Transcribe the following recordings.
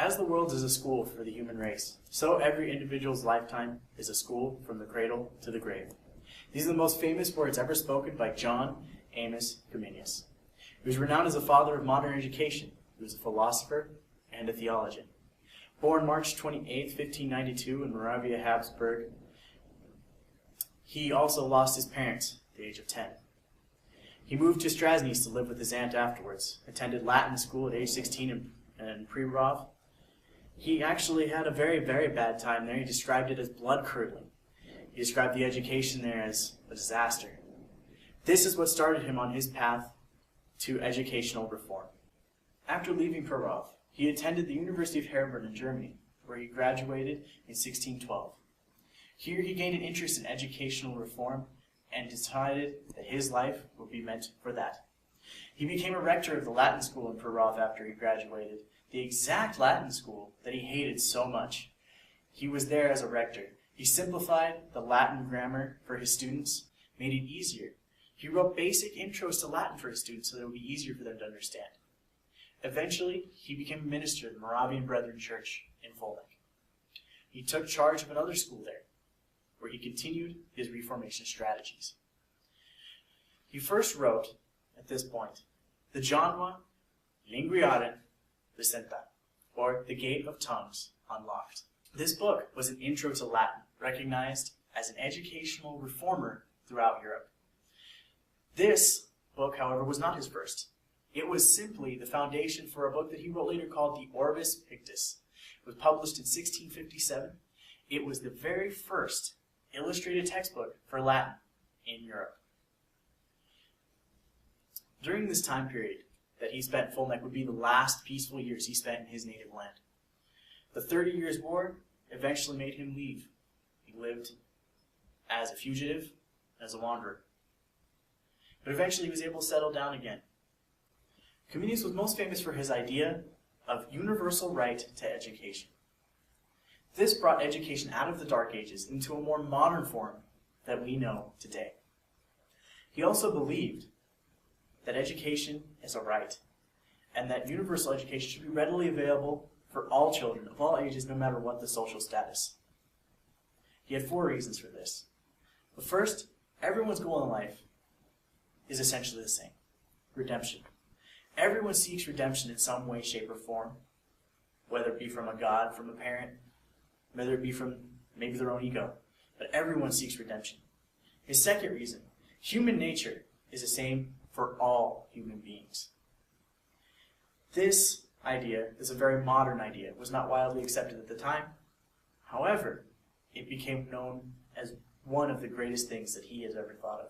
As the world is a school for the human race, so every individual's lifetime is a school from the cradle to the grave. These are the most famous words ever spoken by John, Amos, Comenius. He was renowned as a father of modern education. He was a philosopher and a theologian. Born March 28, 1592 in Moravia, Habsburg, he also lost his parents at the age of 10. He moved to Strasnys to live with his aunt afterwards, attended Latin school at age 16 in Prerov. He actually had a very, very bad time there. He described it as blood-curdling. He described the education there as a disaster. This is what started him on his path to educational reform. After leaving Prerov, he attended the University of Herborn in Germany, where he graduated in 1612. Here he gained an interest in educational reform and decided that his life would be meant for that. He became a rector of the Latin school in Prerov after he graduated, the exact Latin school that he hated so much. He was there as a rector. He simplified the Latin grammar for his students, made it easier. He wrote basic intros to Latin for his students so that it would be easier for them to understand. Eventually, he became a minister of the Moravian Brethren Church in Fulnek. He took charge of another school there, where he continued his Reformation strategies. He first wrote, at this point, the Janua Linguiaren Licenta, or The Gate of Tongues Unlocked. This book was an intro to Latin, recognized as an educational reformer throughout Europe. This book, however, was not his first. It was simply the foundation for a book that he wrote later called the Orbis Pictus. It was published in 1657. It was the very first illustrated textbook for Latin in Europe. During this time period that he spent in Fulnek would be the last peaceful years he spent in his native land. The 30 Years' War eventually made him leave. He lived as a fugitive, as a wanderer. But eventually he was able to settle down again. Comenius was most famous for his idea of universal right to education. This brought education out of the Dark Ages into a more modern form that we know today. He also believed that education is a right, and that universal education should be readily available for all children of all ages, no matter what the social status. He had 4 reasons for this. The first, everyone's goal in life is essentially the same: redemption. Everyone seeks redemption in some way, shape, or form, whether it be from a god, from a parent, whether it be from maybe their own ego, but everyone seeks redemption. His second reason, human nature is the same for all human beings. This idea is a very modern idea. It was not widely accepted at the time. However, it became known as one of the greatest things that he has ever thought of.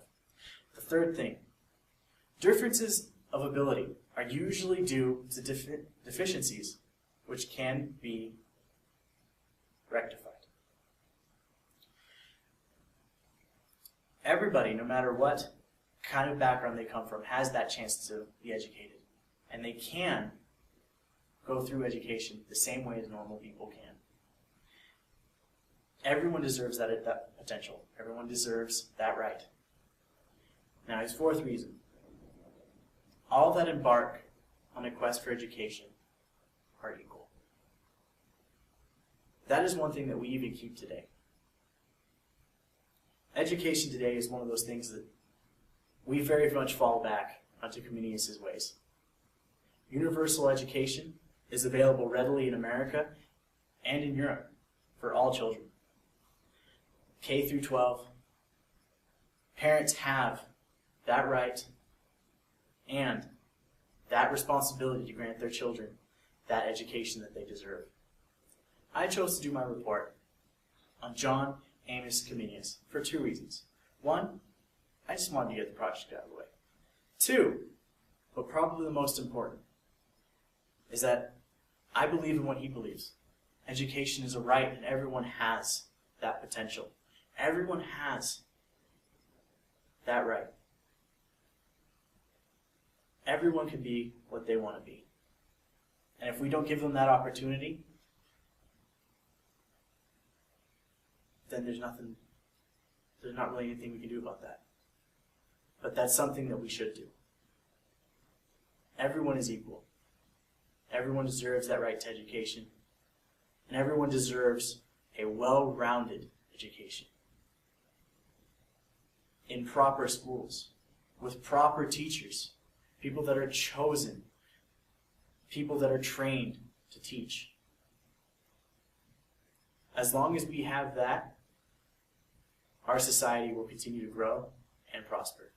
The third thing, differences of ability are usually due to deficiencies which can be rectified. Everybody, no matter what kind of background they come from, has that chance to be educated. And they can go through education the same way as normal people can. Everyone deserves that potential. Everyone deserves that right. Now, his fourth reason. All that embark on a quest for education are equal. That is one thing that we even keep today. Education today is one of those things that we very much fall back onto Comenius' ways. Universal education is available readily in America and in Europe for all children. K through 12. Parents have that right and that responsibility to grant their children that education that they deserve. I chose to do my report on John Amos Comenius for 2 reasons. 1, I just wanted to get the project out of the way. 2, but probably the most important, is that I believe in what he believes. Education is a right, and everyone has that potential. Everyone has that right. Everyone can be what they want to be. And if we don't give them that opportunity, then there's not really anything we can do about that. But that's something that we should do. Everyone is equal. Everyone deserves that right to education, and everyone deserves a well-rounded education in proper schools, with proper teachers, people that are chosen, people that are trained to teach. As long as we have that, our society will continue to grow and prosper.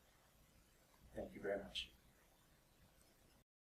Thank you very much.